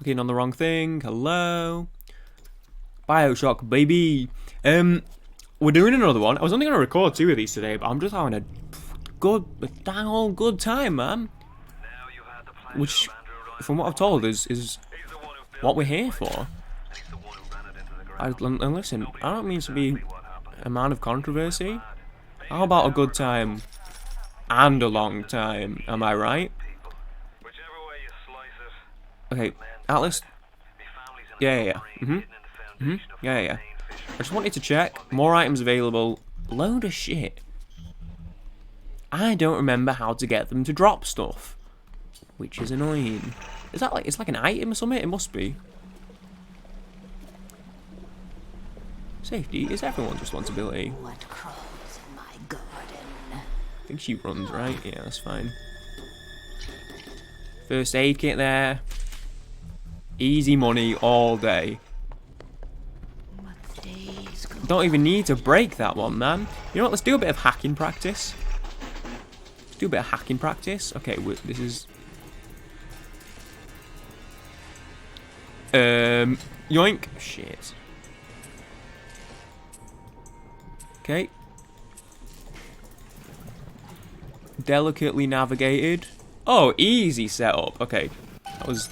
Clicking on the wrong thing. Hello. Bioshock, baby. We're doing another one. I was only going to record 2 of these today, but I'm just having a dang old good time, man. Which, from what I've told, is what we're here for. And listen, I don't mean to be a man of controversy. How about a good time and a long time? Am I right? Okay, Atlas. Yeah. Yeah. I just wanted to check. More items available. Load of shit. I don't remember how to get them to drop stuff, which is annoying. Is that like it's like an item or something? It must be. Safety is everyone's responsibility. What crawls in my garden? I think she runs, right? Yeah, that's fine. First aid kit there. Easy money all day. Don't even need to break that one, man. You know what? Let's do a bit of hacking practice. Okay, this is... yoink. Shit. Okay. Delicately navigated. Oh, easy setup. Okay. That was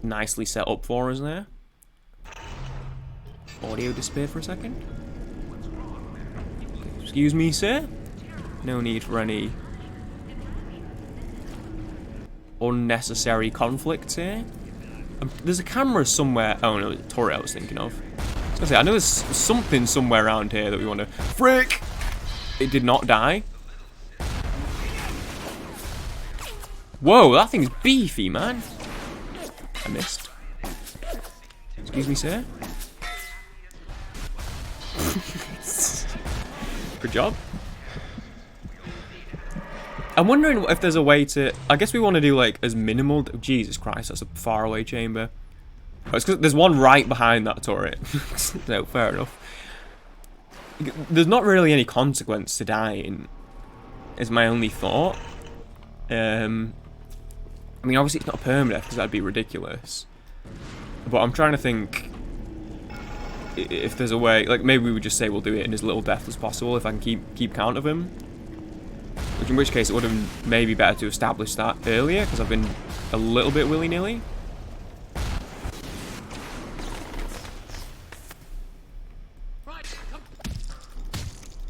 nicely set up for us there. Audio disappeared for a second. Okay, excuse me, sir. No need for any unnecessary conflicts here. There's a camera somewhere. Oh no, it's a turret I was thinking of. I was gonna say, I know there's something somewhere around here that we want to... Frick! It did not die. Whoa, that thing's beefy, man. I missed. Excuse me, sir. Good job. I'm wondering if there's a way to... I guess we want to do, like, as minimal... Jesus Christ, that's a faraway chamber. Oh, it's because there's one right behind that turret. No, fair enough. There's not really any consequence to dying, is my only thought. I mean, obviously it's not a permadeath, because that'd be ridiculous. But I'm trying to think... if there's a way... Like, maybe we would just say we'll do it in as little death as possible, if I can keep count of him. Which in which case it would have maybe better to establish that earlier, because I've been a little bit willy-nilly.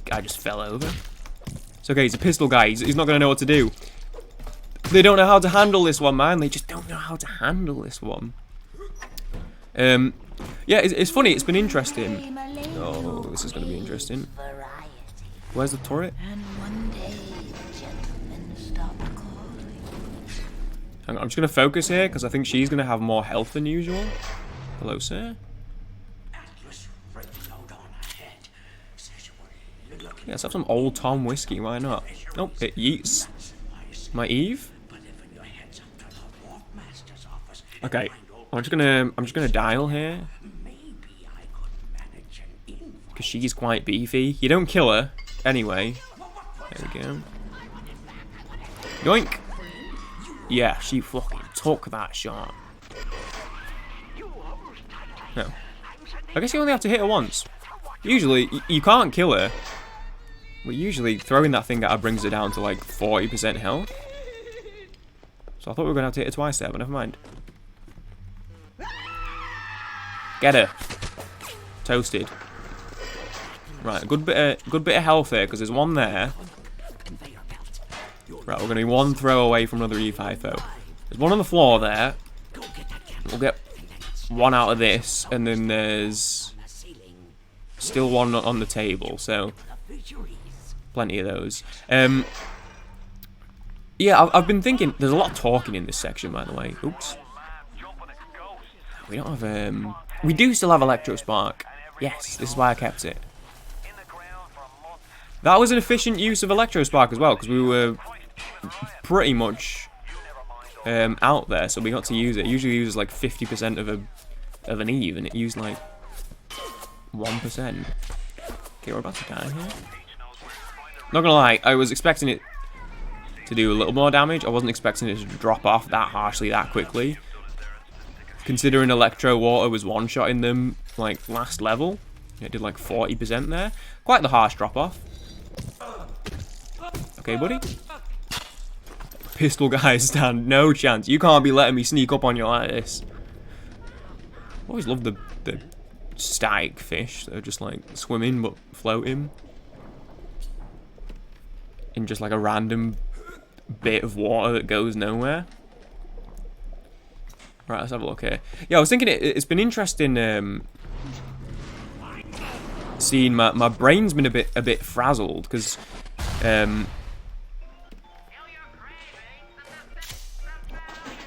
Guy just fell over. It's okay, he's a pistol guy, he's not going to know what to do. They don't know how to handle this one, man. They just don't know how to handle this one. Yeah, it's funny, it's been interesting. Oh, this is going to be interesting. Where's the turret? Hang on, I'm just going to focus here, because I think she's going to have more health than usual. Hello, sir. Yeah, let's have some Old Tom whiskey, why not? Nope, it yeets. My Eve? Okay, I'm just gonna dial here. Because she's quite beefy. You don't kill her, anyway. There we go. Yoink! Yeah, she fucking took that shot. No. I guess you only have to hit her once. Usually, you can't kill her. But usually, throwing that thing at her brings her down to like 40% health. So I thought we were going to have to hit her twice there, but never mind. Get her. Toasted. Right, a good bit of health here, because there's one there. Right, we're going to be one throw away from another E5 though. There's one on the floor there. We'll get one out of this, and then there's still one on the table, so plenty of those. Yeah, I've been thinking, there's a lot of talking in this section, by the way. Oops. We don't have, we do still have Electro Spark. Yes, this is why I kept it. That was an efficient use of Electro Spark as well, because we were pretty much out there, so we got to use it. It usually uses like 50% of an Eve, and it used like 1%. Okay, we're about to die here. Not gonna lie, I was expecting it to do a little more damage. I wasn't expecting it to drop off that harshly that quickly. considering Electro Water was one-shotting them, like, last level. It did, like, 40% there. Quite the harsh drop-off. Okay, buddy. Pistol guys stand no chance. You can't be letting me sneak up on you like this. Always love the static fish that are just, like, swimming but floating. In just, like, a random bit of water that goes nowhere. Right, let's have a look here. Yeah, I was thinking it's been interesting seeing my brain's been a bit frazzled because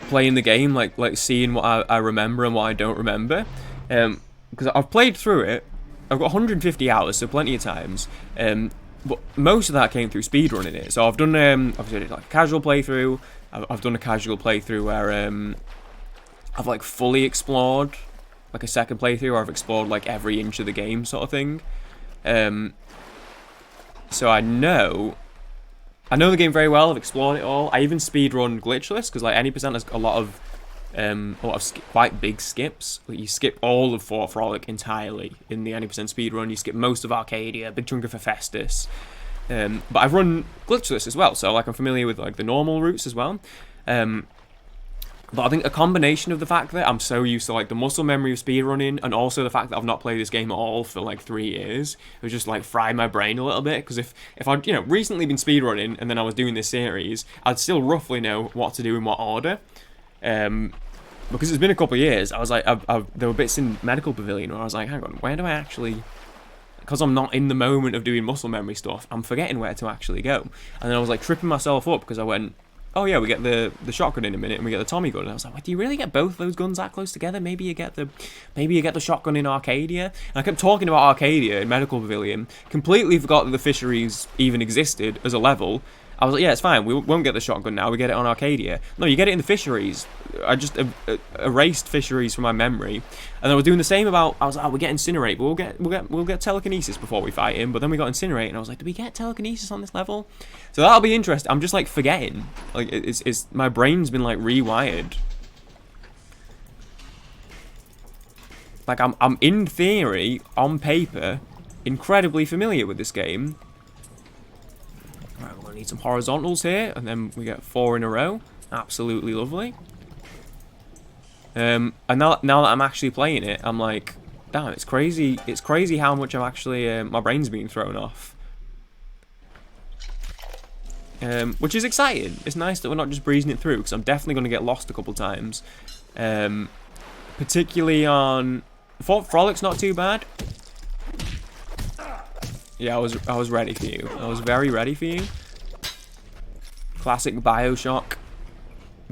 playing the game, like seeing what I remember and what I don't remember. Because I've played through it. I've got 150 hours, so plenty of times. But most of that came through speedrunning it. So I've done obviously I did like a casual playthrough. I've done a casual playthrough where I've like fully explored, like a second playthrough where I've explored like every inch of the game sort of thing. So I know the game very well. I've explored it all. I even speedrun glitchless because like any percent has a lot of quite big skips. Like, you skip all of Fort Frolic entirely in the 90% speedrun. You skip most of Arcadia, big chunk of Hephaestus. But I've run glitchless as well, so like I'm familiar with like the normal routes as well. But I think a combination of the fact that I'm so used to like the muscle memory of speedrunning and also the fact that I've not played this game at all for like 3 years, it was just like fried my brain a little bit. Because if I'd recently been speedrunning and then I was doing this series, I'd still roughly know what to do in what order. Because it's been a couple of years, I was like, there were bits in Medical Pavilion where I was like, hang on, where do I actually... Because I'm not in the moment of doing muscle memory stuff, I'm forgetting where to actually go. And then I was like tripping myself up because I went, oh yeah, we get the shotgun in a minute and we get the Tommy gun. And I was like, wait, do you really get both those guns that close together? Maybe you get the shotgun in Arcadia. And I kept talking about Arcadia in Medical Pavilion, completely forgot that the fisheries even existed as a level. I was like, yeah, it's fine. We won't get the shotgun now. We get it on Arcadia. No, you get it in the fisheries. I just erased fisheries from my memory, and I was doing the same about. I was like, oh, we get incinerate, but we'll get telekinesis before we fight him. But then we got incinerate, and I was like, do we get telekinesis on this level? So that'll be interesting. I'm just like forgetting. Like it's my brain's been like rewired. Like I'm in theory, on paper, incredibly familiar with this game. Right, we're going to need some horizontals here, and then we get 4 in a row. Absolutely lovely. And now that I'm actually playing it, I'm like, damn, it's crazy. It's crazy how much I'm actually, my brain's being thrown off. Which is exciting. It's nice that we're not just breezing it through, because I'm definitely going to get lost a couple times. Particularly on... Fort Frolic's not too bad. Yeah, I was ready for you. I was very ready for you. Classic Bioshock.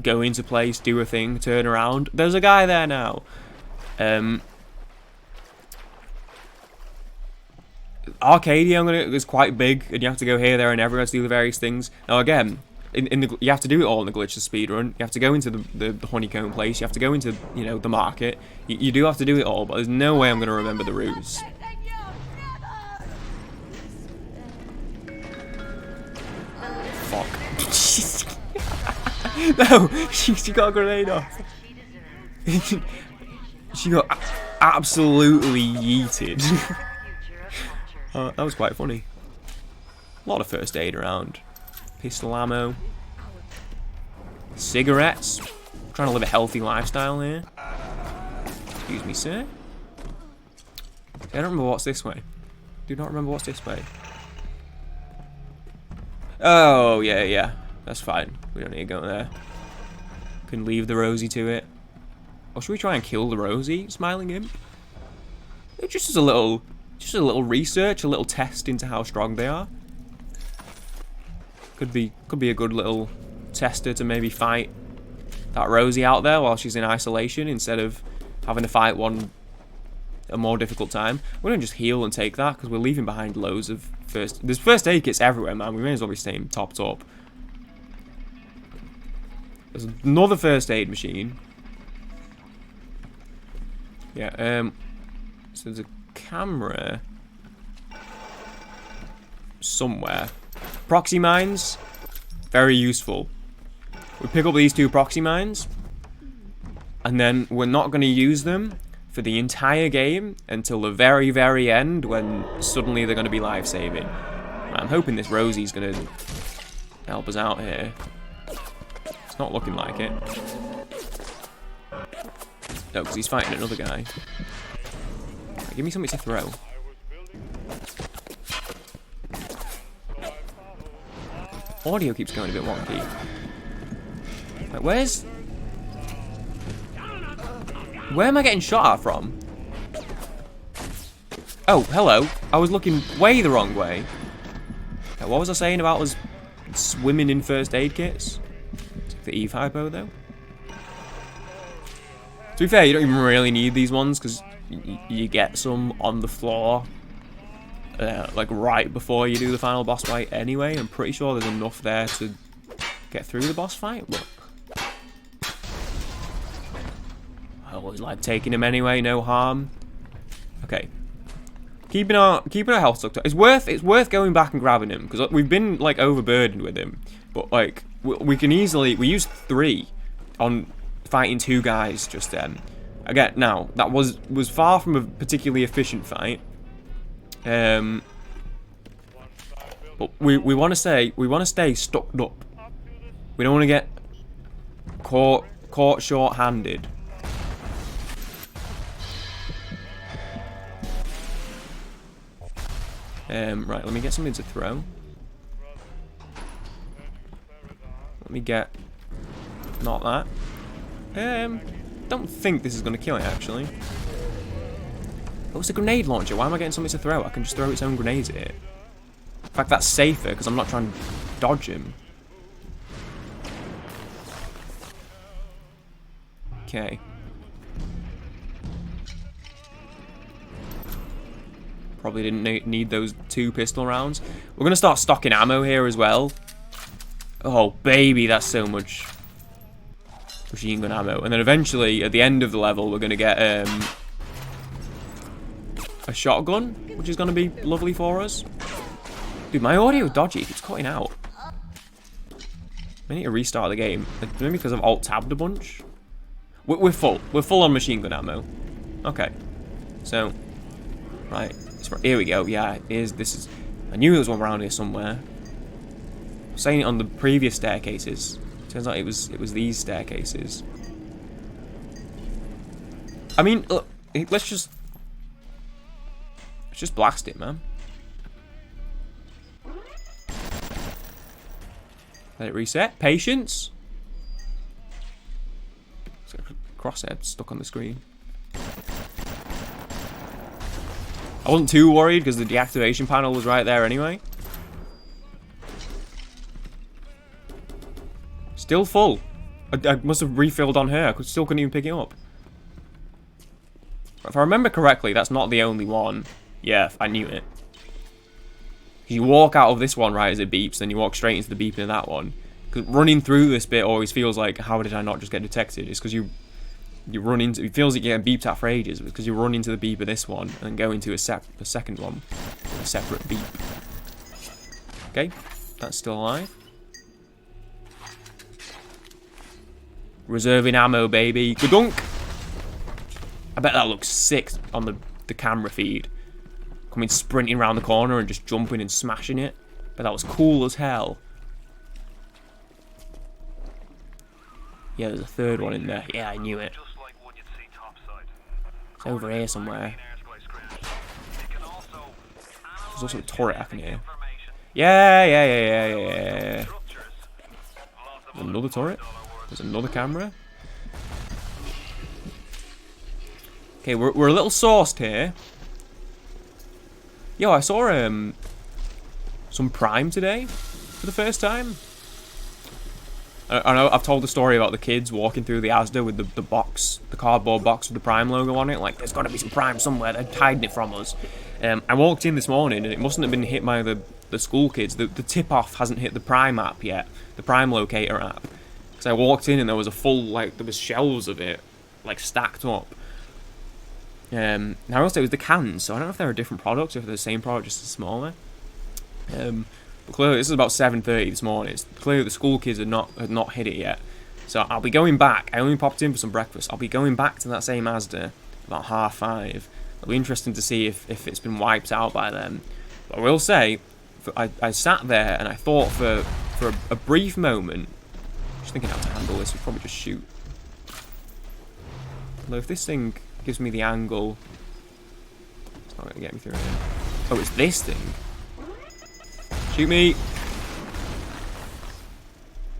Go into place, do a thing, turn around. There's a guy there now. Arcadia is quite big, and you have to go here, there, and everywhere to do the various things. Now again, you have to do it all in the glitchless speedrun. You have to go into the honeycomb place. You have to go into the market. You do have to do it all, but there's no way I'm going to remember the routes. Fuck. No, she got a grenade off. She got absolutely yeeted. That was quite funny. A lot of first aid around. Pistol ammo. Cigarettes. I'm trying to live a healthy lifestyle here. Excuse me, sir. I don't remember what's this way. Do not remember what's this way. Oh, yeah. That's fine. We don't need to go there. Can leave the Rosie to it. Or should we try and kill the Rosie, Smiling Imp? Just as a little research, a little test into how strong they are. Could be a good little tester to maybe fight that Rosie out there while she's in isolation instead of having to fight one a more difficult time. We're gonna just heal and take that because we're leaving behind loads of there's first aid kits everywhere, man. We may as well be staying topped up. There's another first aid machine. Yeah, so there's a camera somewhere. Proxy mines, very useful. We pick up these 2 proxy mines, and then we're not going to use them for the entire game until the very, very end, when suddenly they're going to be life-saving. I'm hoping this Rosie's going to help us out here. It's not looking like it. No, because he's fighting another guy. Right, give me something to throw. Audio keeps going a bit wonky. Like, where am I getting shot at from? Oh, hello. I was looking way the wrong way. Okay, what was I saying about us swimming in first aid kits? Take the Eve hypo, though. To be fair, you don't even really need these ones, because you get some on the floor, like right before you do the final boss fight anyway. I'm pretty sure there's enough there to get through the boss fight, but I always like taking him anyway, no harm. Okay. Keeping our health sucked up. It's worth going back and grabbing him, because we've been like overburdened with him. But like we can easily, we used 3 on fighting 2 guys just then. Again, now that was far from a particularly efficient fight. But we want to stay stuck up. We don't want to get caught short-handed. Right, let me get something to throw. Let me get... not that. Don't think this is going to kill it, actually. Oh, it's a grenade launcher. Why am I getting something to throw? I can just throw its own grenades at it. In fact, that's safer, because I'm not trying to dodge him. Okay. Probably didn't need those 2 pistol rounds. We're going to start stocking ammo here as well. Oh, baby, that's so much machine gun ammo. And then eventually, at the end of the level, we're going to get a shotgun, which is going to be lovely for us. Dude, my audio is dodgy. It's cutting out. I need to restart the game. Maybe because I've alt-tabbed a bunch. We're full. We're full on machine gun ammo. Okay. So, right. Here we go. Yeah, this is... I knew there was one around here somewhere. I was saying it on the previous staircases. Turns out it was these staircases. I mean, look, let's just blast it, man. Let it reset. Patience. Crosshair stuck on the screen. I wasn't too worried because the deactivation panel was right there anyway. Still full. I must have refilled on her. I still couldn't even pick it up. If I remember correctly, that's not the only one. Yeah, I knew it. You walk out of this one right as it beeps, then you walk straight into the beeping of that one. Because running through this bit always feels like, how did I not just get detected? It's because you run into... It feels like you're getting beeped at for ages. Because you run into the beep of this one and go into a second one. A separate beep. Okay, that's still alive. Reserving ammo, baby. Gadunk! I bet that looks sick on the camera feed. Coming sprinting around the corner and just jumping and smashing it. But that was cool as hell. Yeah, there's a third one in there. Yeah, I knew it. It's over here somewhere. There's also a turret I can hear. Yeah. Another turret. There's another camera. Okay, we're a little sauced here. Yo, I saw some Prime today for the first time. I know I've told the story about the kids walking through the Asda with the box, the cardboard box with the Prime logo on it. Like, there's got to be some Prime somewhere. They're hiding it from us. I walked in this morning and it mustn't have been hit by the school kids. The tip-off hasn't hit the Prime app yet, the Prime locator app. So I walked in and there was a full, like, there was shelves of it, like, stacked up. Now also it was the cans, so I don't know if they're a different product or if they're the same product, just smaller. But clearly this is about 7:30 this morning. It's clearly the school kids had not hit it yet. So I'll be going back. I only popped in for some breakfast. I'll be going back to that same Asda about 5:30. It'll be interesting to see if it's been wiped out by then. But I will say, I sat there and I thought for a brief moment, just thinking how to handle this, we'd probably just shoot. Although if this thing gives me the angle, it's not going to get me through it. Oh, it's this thing. Shoot me.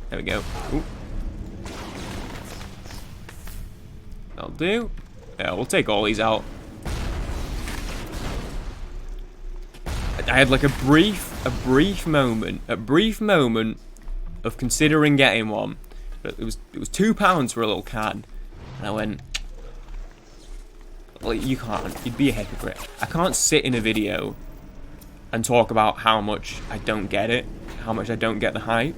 There we go. Ooh. That'll do. Yeah, we'll take all these out. I had like a brief moment of considering getting one. But it was £2 for a little can. And I went, well, you can't. You'd be a hypocrite. I can't sit in a video and talk about how much I don't get it, how much I don't get the hype,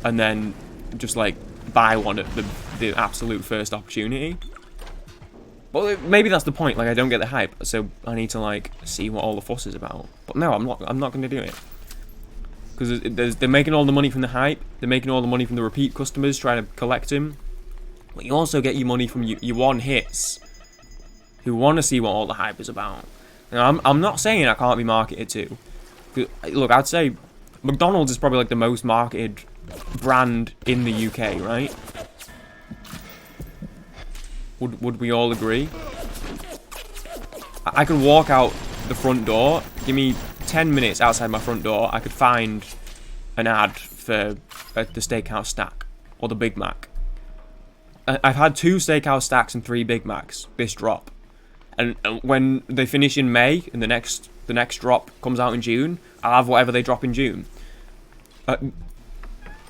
and then just like buy one at the absolute first opportunity. Well, maybe that's the point. Like, I don't get the hype, so I need to like see what all the fuss is about. But no, I'm not going to do it because they're making all the money from the hype. They're making all the money from the repeat customers trying to collect them. But you also get your money from your one hits who want to see what all the hype is about. Now, I'm not saying I can't be marketed to. Look, I'd say McDonald's is probably like the most marketed brand in the UK, right? Would we all agree? I could walk out the front door. Give me 10 minutes outside my front door. I could find an ad for the steakhouse stack or the Big Mac. I've had 2 steakhouse stacks and 3 Big Macs this drop. And when they finish in May and the next drop comes out in June, I'll have whatever they drop in June.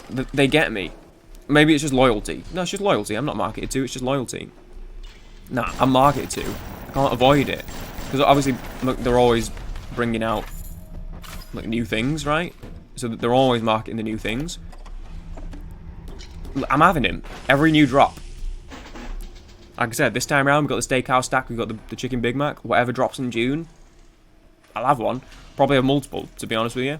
They get me. Maybe it's just loyalty. No, it's just loyalty. I'm not marketed to. It's just loyalty. Nah, I'm marketed to. I can't avoid it. Because obviously, look, they're always bringing out like new things, right? So they're always marketing the new things. I'm having him. Every new drop. Like I said, this time around, we've got the steakhouse stack, we've got the chicken Big Mac. Whatever drops in June, I'll have one. Probably a multiple, to be honest with you.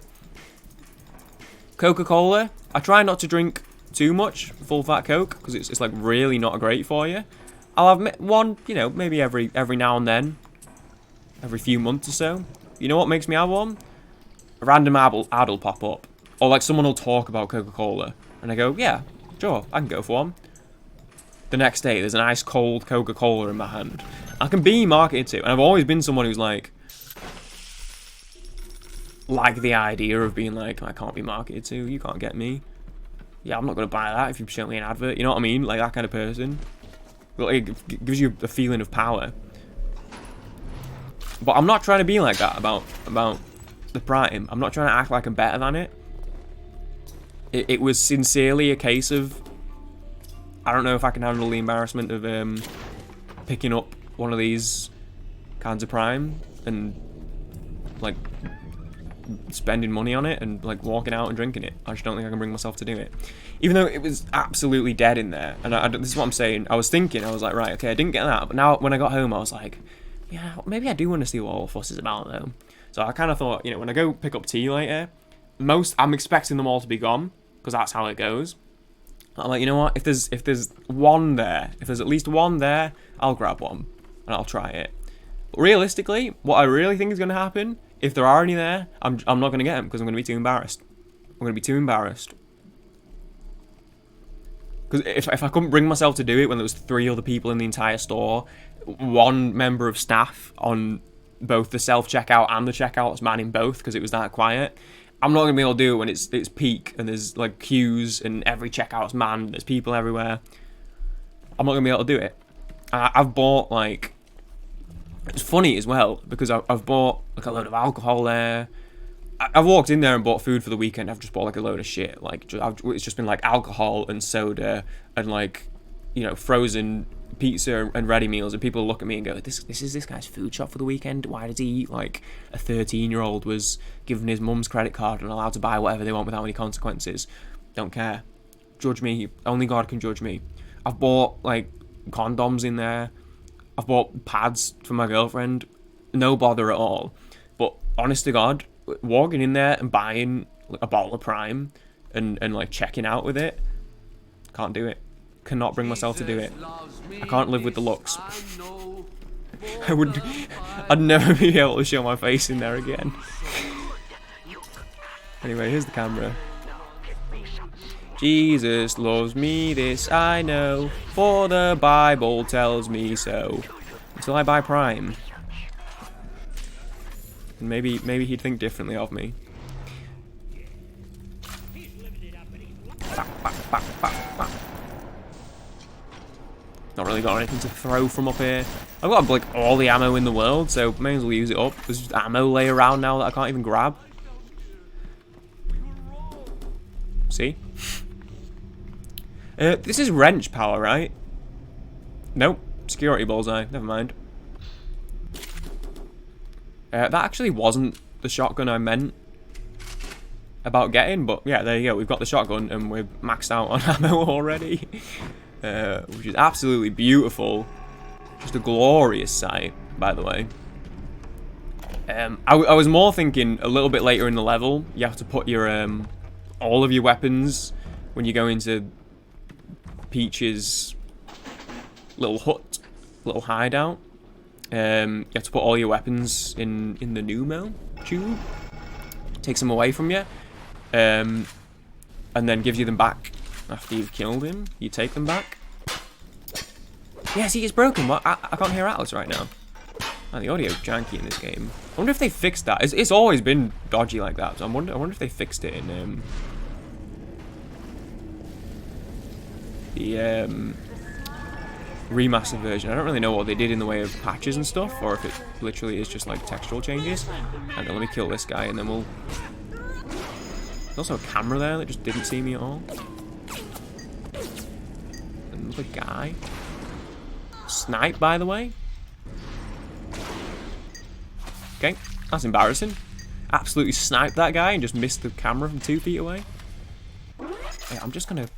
Coca-Cola, I try not to drink too much full fat Coke, because it's like really not great for you. I'll have one, you know, maybe every now and then. Every few months or so. You know what makes me have one? A random ad will pop up. Or like someone will talk about Coca-Cola. And I go, yeah, sure, I can go for one. The next day, there's an ice cold Coca-Cola in my hand. I can be marketed to, and I've always been someone who's like the idea of being like, I can't be marketed to, you can't get me. Yeah, I'm not going to buy that if you show me an advert, you know what I mean? Like that kind of person. Well, it gives you a feeling of power. But I'm not trying to be like that about the Prime. I'm not trying to act like I'm better than it. It was sincerely a case of, I don't know if I can handle the embarrassment of picking up one of these kinds of Prime and like spending money on it and like walking out and drinking it. I just don't think I can bring myself to do it. Even though it was absolutely dead in there. And this is what I'm saying. I was thinking, I was like, right, okay, I didn't get that. But now when I got home, I was like, yeah, maybe I do want to see what all the fuss is about though. So I kind of thought, you know, when I go pick up tea later, I'm expecting them all to be gone because that's how it goes. I'm like, you know what? If there's one there, if there's at least one there, I'll grab one and I'll try it. But realistically, what I really think is going to happen, if there are any there, I'm not going to get them because I'm going to be too embarrassed. I'm going to be too embarrassed. Because if I couldn't bring myself to do it when there was 3 other people in the entire store, 1 member of staff on both the self-checkout and the checkouts manning both because it was that quiet, I'm not going to be able to do it when it's peak and there's like queues and every checkout's manned, there's people everywhere. I'm not going to be able to do it. I've bought like, it's funny as well because I've bought like a load of alcohol there. I've walked in there and bought food for the weekend. I've just bought like a load of shit. Like it's just been like alcohol and soda and like, you know, frozen pizza and ready meals, and people look at me and go, this is this guy's food shop for the weekend. Why does he eat like a 13-year-old was given his mum's credit card and allowed to buy whatever they want without any consequences? Don't care. Judge me. Only God can judge me. I've bought like condoms in there. I've bought pads for my girlfriend. No bother at all. But honest to God, walking in there and buying a bottle of Prime and like checking out with it, can't do it. cannot bring myself to do it. I can't live with the looks. I'd never be able to show my face in there again. Anyway, here's the camera. Jesus loves me, this I know, for the Bible tells me so. Until I buy Prime. And maybe he'd think differently of me. Not really got anything to throw from up here. I've got like all the ammo in the world, so may as well use it up. There's just ammo lay around now that I can't even grab. See? This is wrench power, right? Nope. Security bullseye. Never mind. That actually wasn't the shotgun I meant about getting, but yeah, there you go. We've got the shotgun and we're maxed out on ammo already. Which is absolutely beautiful. Just a glorious sight, by the way. I was more thinking a little bit later in the level, you have to put your all of your weapons when you go into Peach's little hut, little hideout. You have to put all your weapons in the pneumo tube. Takes them away from you, and then gives you them back after you've killed him. You take them back. Yeah, see, it's broken. What? I can't hear Atlas right now. Oh, the audio's janky in this game. I wonder if they fixed that. It's always been dodgy like that. So I wonder if they fixed it in the remastered version. I don't really know what they did in the way of patches and stuff, or if it literally is just like textural changes. Okay, let me kill this guy and then we'll... There's also a camera there that just didn't see me at all. Another guy. Snipe, by the way. Okay, that's embarrassing. Absolutely sniped that guy and just missed the camera from 2 feet away. Hey, I'm just gonna...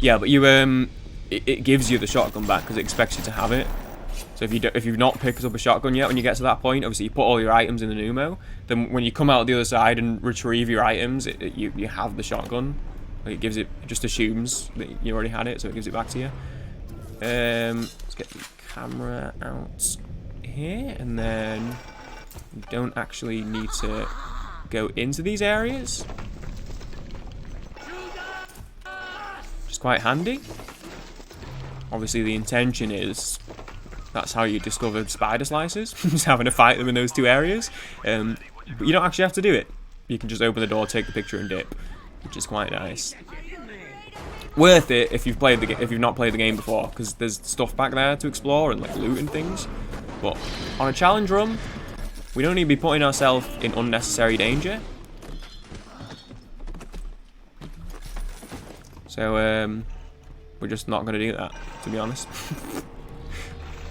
Yeah, but you it gives you the shotgun back because it expects you to have it. So if you've not picked up a shotgun yet, when you get to that point, obviously you put all your items in the pneumo. Then when you come out the other side and retrieve your items, you have the shotgun. Like it gives it just assumes that you already had it, so it gives it back to you. Let's get the camera out here, and then you don't actually need to go into these areas. Quite handy. Obviously the intention is that's how you discovered spider slicers, just having to fight them in those 2 areas, but you don't actually have to do it. You can just open the door, take the picture and dip, which is quite nice. Worth it if you've not played the game before, because there's stuff back there to explore and like loot and things. But on a challenge run, we don't need to be putting ourselves in unnecessary danger. So, we're just not going to do that, to be honest.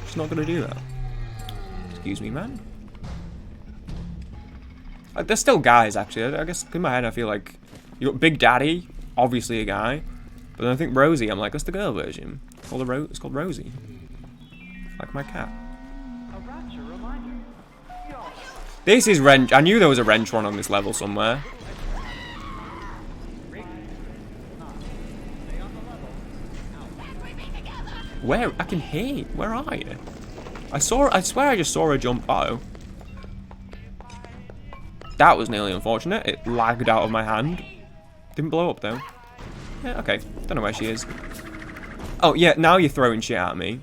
Just not going to do that. Excuse me, man. There's still guys, actually. I guess in my head I feel like you got Big Daddy, obviously a guy. But then I think Rosie, I'm like, that's the girl version. It's called Rosie. Like my cat. This is wrench. I knew there was a wrench one on this level somewhere. Where? I can hear you. Where are you? I swear I just saw her jump. Uh-oh. That was nearly unfortunate. It lagged out of my hand. Didn't blow up though. Yeah, okay. Don't know where she is. Oh, yeah, now you're throwing shit at me.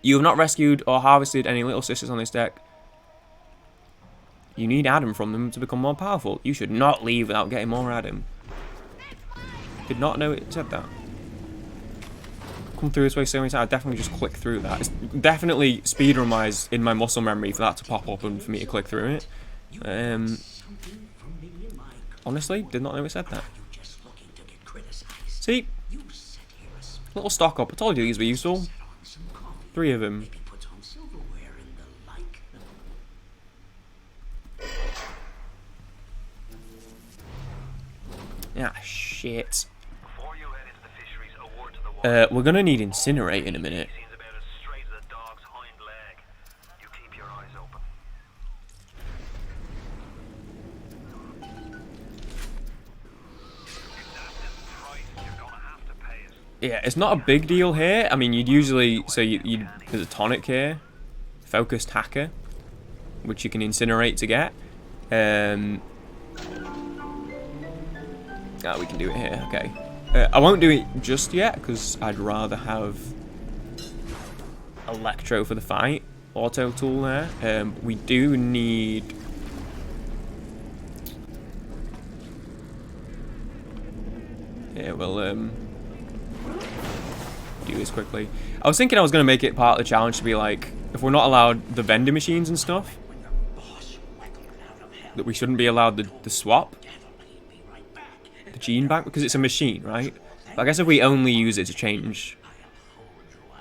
You have not rescued or harvested any little sisters on this deck. You need Adam from them to become more powerful. You should not leave without getting more Adam. Did not know it said that. Come through this way so many times, I'd definitely just click through that. It's definitely speedrun wise in my muscle memory for that to pop up and for me to click through it. Honestly, did not know it said that. See? Little stock up. I told you these were useful. 3 of them. Ah, shit. We're gonna need Incinerate in a minute. Yeah, it's not a big deal here. I mean, you'd usually... So there's a tonic here. Focused hacker. Which you can incinerate to get. We can do it here. Okay. I won't do it just yet, because I'd rather have... Electro for the fight. Auto tool there. We do need... Yeah, we'll do this quickly. I was thinking I was going to make it part of the challenge to be like, if we're not allowed the vending machines and stuff, that we shouldn't be allowed the swap, the gene bank, because it's a machine, right? But I guess if we only use it to change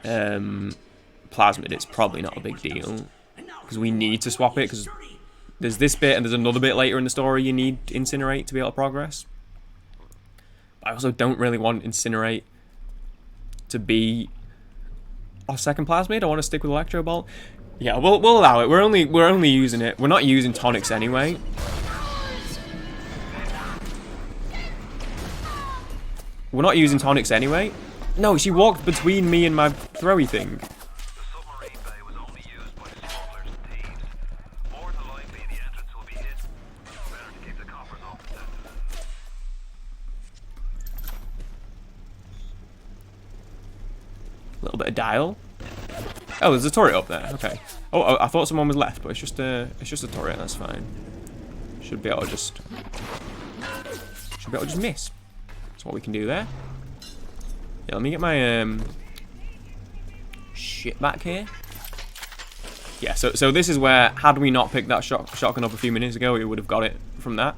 plasmid, it's probably not a big deal, because we need to swap it, because there's this bit and there's another bit later in the story you need incinerate to be able to progress. I also don't really want incinerate to be our second plasmid. I want to stick with electro bolt. Yeah, we'll allow it. We're only using it. We're not using tonics anyway. We're not using tonics anyway. No, she walked between me and my throwy thing. Little bit of dial. Oh, there's a turret up there. Okay. Oh, I thought someone was left, but it's just a turret. That's fine. Should be able to just miss. That's what we can do there. Yeah, let me get my shit back here. Yeah. So this is where, had we not picked that shotgun up a few minutes ago, we would have got it from that.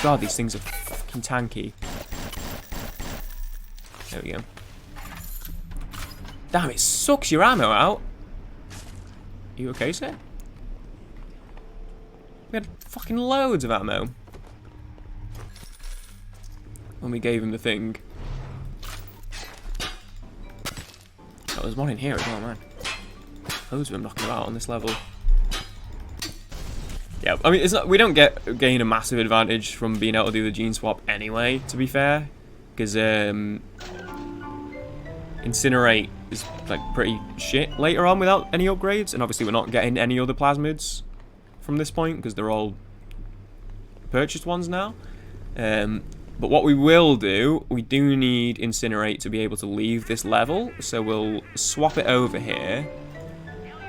God, these things are fucking tanky. There we go. Damn, it sucks your ammo out. You okay, sir? We had fucking loads of ammo when we gave him the thing. Oh, there's one in here as well, man. Loads of them knocking about on this level. Yeah, I mean, it's not, we don't gain a massive advantage from being able to do the gene swap anyway, to be fair. Because incinerate is like pretty shit later on without any upgrades, and obviously we're not getting any other plasmids from this point because they're all purchased ones now. But what we will do, we do need incinerate to be able to leave this level, so we'll swap it over here.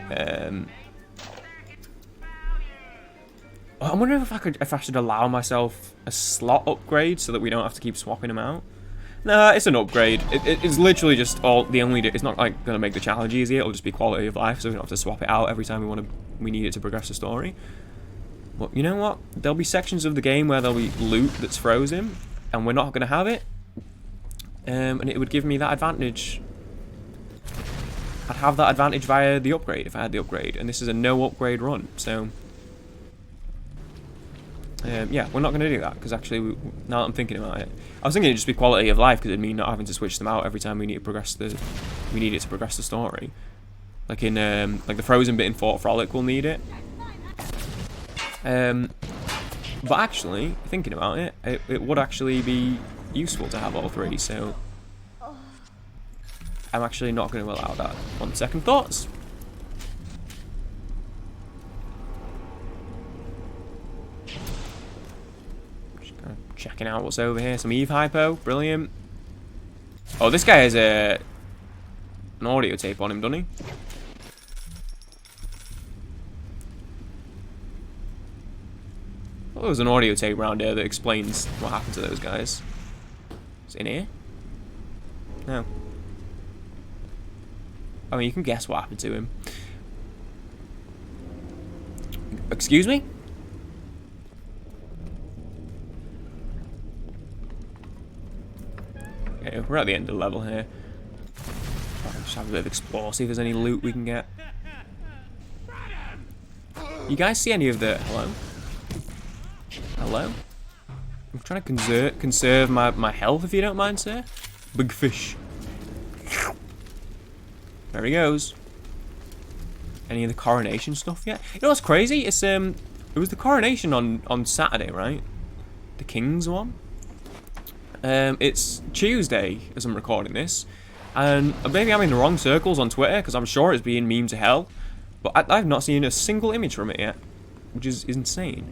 I'm wondering if I should allow myself a slot upgrade so that we don't have to keep swapping them out. Nah, it's an upgrade. It's literally just it's not like gonna make the challenge easier. It'll just be quality of life, so we don't have to swap it out every time we need it to progress the story. But you know what? There'll be sections of the game where there'll be loot that's frozen, and we're not gonna have it. And it would give me that advantage. I'd have that advantage via the upgrade if I had the upgrade, and this is a no upgrade run, so. Yeah, we're not going to do that, because actually, now that I'm thinking about it, I was thinking it'd just be quality of life, because it'd mean not having to switch them out every time we need to progress it to progress the story. Like in, like the frozen bit in Fort Frolic will need it. But actually, thinking about it, it would actually be useful to have all three, so I'm actually not going to allow that on second thoughts. Checking out what's over here. Some Eve hypo. Brilliant. Oh, this guy has an audio tape on him, doesn't he? Well, there was an audio tape around here that explains what happened to those guys. Is it in here? No. I mean, you can guess what happened to him. Excuse me? Okay, we're at the end of the level here. Just have a bit of explore, see if there's any loot we can get. You guys see any of the... Hello? Hello? I'm trying to conserve my health, if you don't mind, sir. Big fish. There he goes. Any of the coronation stuff yet? You know what's crazy? It's it was the coronation on Saturday, right? The King's one. It's Tuesday as I'm recording this, and maybe I'm in the wrong circles on Twitter because I'm sure it's being meme to hell, but I've not seen a single image from it yet, which is insane.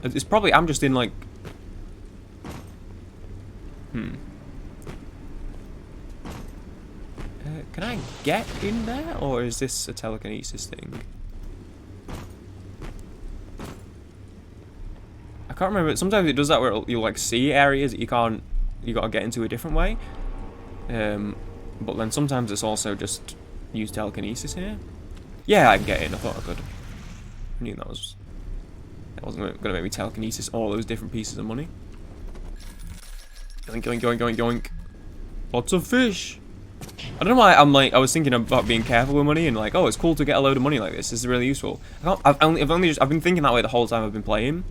It's probably I'm just in like, can I get in there, or is this a telekinesis thing? I can't remember. Sometimes it does that where you'll like see areas that you gotta get into a different way. But then sometimes it's also just use telekinesis here. Yeah, I can get in. I thought I could. I knew that wasn't gonna make me telekinesis all those different pieces of money. Yoink, yoink, yoink, yoink, yoink. Lots of fish. I don't know why I was thinking about being careful with money and like, oh, it's cool to get a load of money like this. This is really useful. I've been thinking that way the whole time I've been playing.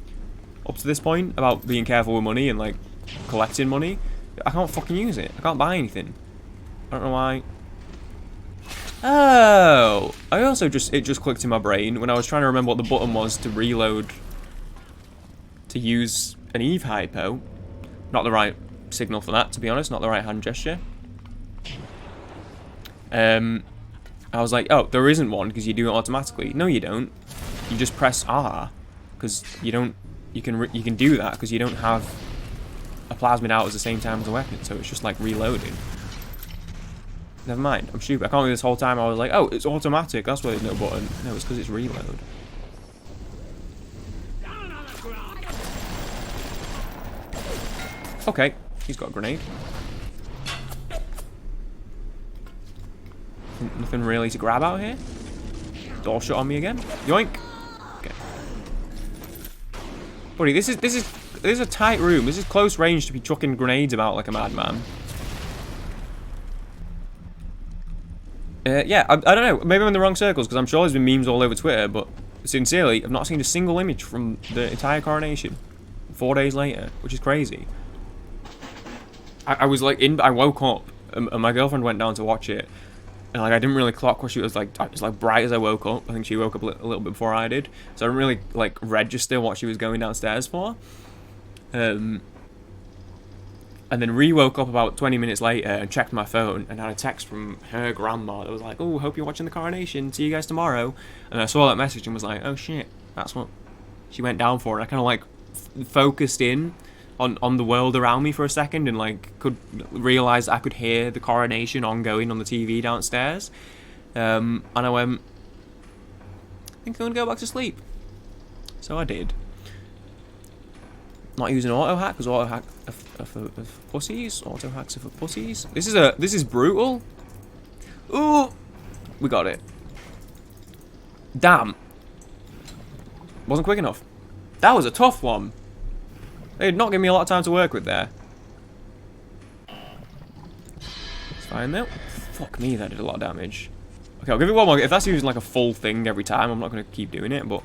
Up to this point about being careful with money and like collecting money. I can't fucking use it. I can't buy anything. I don't know why. Oh, it just clicked in my brain when I was trying to remember what the button was to reload to use an Eve hypo. Not the right signal for that, to be honest. Not the right hand gesture. I was like, oh, there isn't one because you do it automatically. No, you don't. You just press R because you don't. You can do that because you don't have a plasmid out at the same time as a weapon, so it's just like reloading. Never mind, I'm stupid. I can't believe this whole time I was like, oh, it's automatic. That's why there's no button. No, it's because it's reload. Okay, he's got a grenade. Nothing really to grab out here. Door shut on me again. Yoink. Okay. Buddy, this is a tight room. This is close range to be chucking grenades about like a madman. Yeah, I don't know. Maybe I'm in the wrong circles because I'm sure there's been memes all over Twitter, but sincerely, I've not seen a single image from the entire coronation 4 days later, which is crazy. I was like I woke up and my girlfriend went down to watch it, and like I didn't really clock what she was like. It was like bright as I woke up. I think she woke up a little bit before I did, so I didn't really like register what she was going downstairs for. And then re-woke up about 20 minutes later and checked my phone and had a text from her grandma that was like, oh, hope you're watching the coronation. See you guys tomorrow. And I saw that message and was like, oh shit, that's what she went down for. And I kind of like focused in on the world around me for a second and like could realize I could hear the coronation ongoing on the TV downstairs. And I went, I think I'm going to go back to sleep. So I did. Not using auto hack because auto hack are for pussies. Auto hacks are for pussies. This is brutal. Ooh, we got it. Damn, wasn't quick enough. That was a tough one. They did not give me a lot of time to work with there. It's fine though. Fuck me, that did a lot of damage. Okay, I'll give it one more. If that's using like a full thing every time, I'm not going to keep doing it. But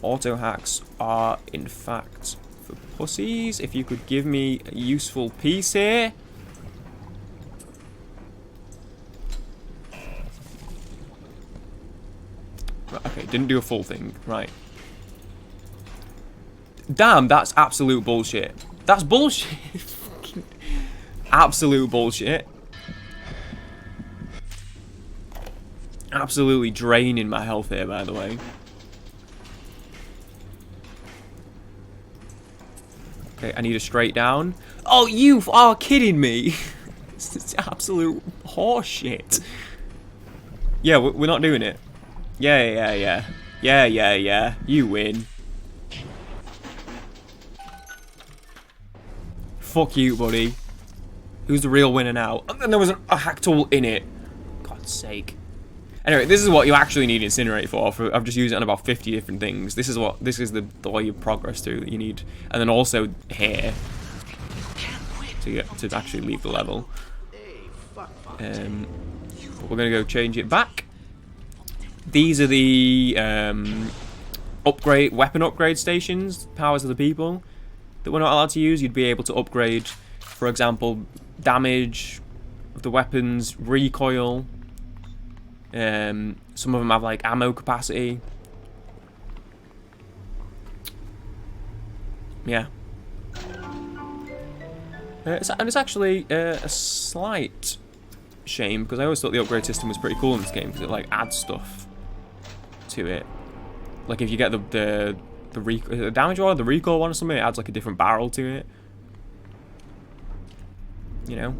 auto hacks are in fact for pussies. If you could give me a useful piece here. Right, okay, didn't do a full thing. Right. Damn, that's absolute bullshit. That's bullshit. Absolute bullshit. Absolutely draining my health here, by the way. Okay, I need a straight down. Oh, you are kidding me. It's absolute horseshit. Yeah, we're not doing it. Yeah. You win. Fuck you, buddy. Who's the real winner now? And then there was a hack tool in it. God's sake. Anyway, this is what you actually need Incinerate for. I've just used it on about 50 different things. This is the way you progress through that you need. And then also here to actually leave the level. We're gonna go change it back. These are the weapon upgrade stations, powers of the people, that we're not allowed to use. You'd be able to upgrade, for example, damage of the weapons, recoil. Some of them have like ammo capacity. Yeah. And it's actually a slight shame, because I always thought the upgrade system was pretty cool in this game, because it like adds stuff to it. Like if you get the damage one or the recoil one or something, it adds like a different barrel to it. You know?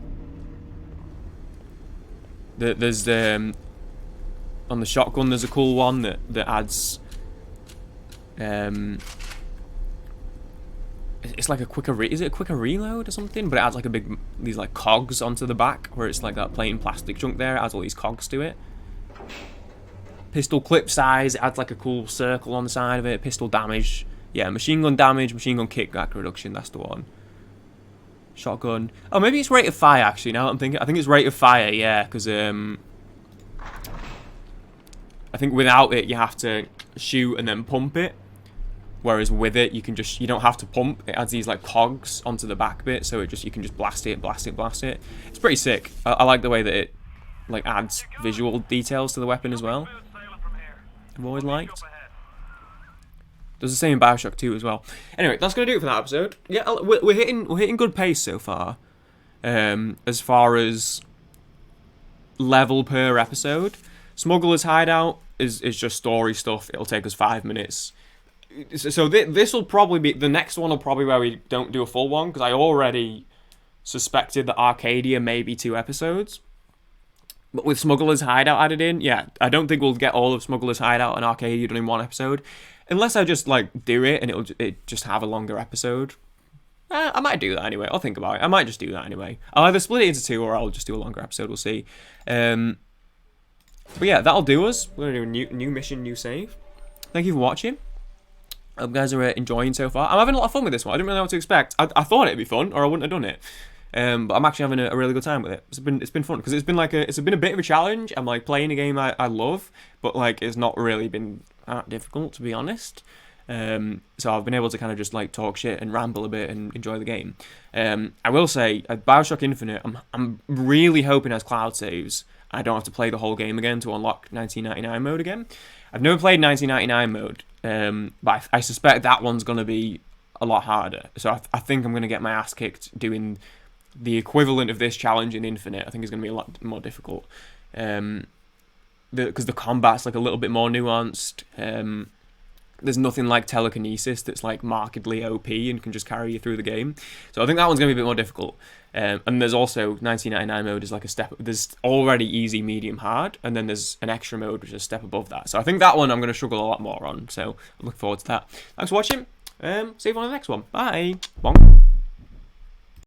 There's on the shotgun there's a cool one that adds it's like a quicker is it a quicker reload or something, but it adds like these like cogs onto the back, where it's like that plain plastic chunk there, it adds all these cogs to it. Pistol clip size, it adds like a cool circle on the side of it. Pistol damage, yeah, machine gun damage, machine gun kickback reduction, that's the one. Shotgun, oh maybe it's rate of fire actually, now that I'm thinking, I think it's rate of fire, yeah, because I think without it you have to shoot and then pump it, whereas with it you don't have to pump. It adds these like cogs onto the back bit, so you can just blast it. It's pretty sick. I like the way that it like adds visual details to the weapon as well. I've always liked. There's the same in Bioshock 2 as well. Anyway, that's gonna do it for that episode. Yeah, we're hitting good pace so far. As far as level per episode, Smuggler's Hideout is just story stuff. It'll take us 5 minutes. So this will probably be the next one. Will probably where we don't do a full one, because I already suspected that Arcadia may be 2 episodes. But with Smuggler's Hideout added in, yeah, I don't think we'll get all of Smuggler's Hideout and Arcadia done in 1 episode, unless I just like do it and it'll just have a longer episode. I might do that anyway. I'll think about it. I might just do that anyway. I'll either split it into 2 or I'll just do a longer episode. We'll see. But yeah, that'll do us. We're gonna do a new mission, new save. Thank you for watching. I hope you guys are enjoying so far. I'm having a lot of fun with this one. I didn't really know what to expect. I thought it'd be fun, or I wouldn't have done it. But I'm actually having a really good time with it. It's been fun, because it's been a bit of a challenge. I'm like playing a game I love, but like it's not really been that difficult, to be honest. So I've been able to kind of just like talk shit and ramble a bit and enjoy the game. I will say, at Bioshock Infinite, I'm really hoping as cloud saves, I don't have to play the whole game again to unlock 1999 mode again. I've never played 1999 mode, but I suspect that one's going to be a lot harder. So I think I'm going to get my ass kicked doing the equivalent of this challenge in Infinite. I think it's going to be a lot more difficult. Because the combat's like a little bit more nuanced. There's nothing like telekinesis that's like markedly OP and can just carry you through the game. So I think that one's going to be a bit more difficult. And there's also 1999 mode is like a step. There's already easy, medium, hard, and then there's an extra mode which is a step above that. So I think that one I'm going to struggle a lot more on. So I look forward to that. Thanks for watching. See you on the next one. Bye. Bonk.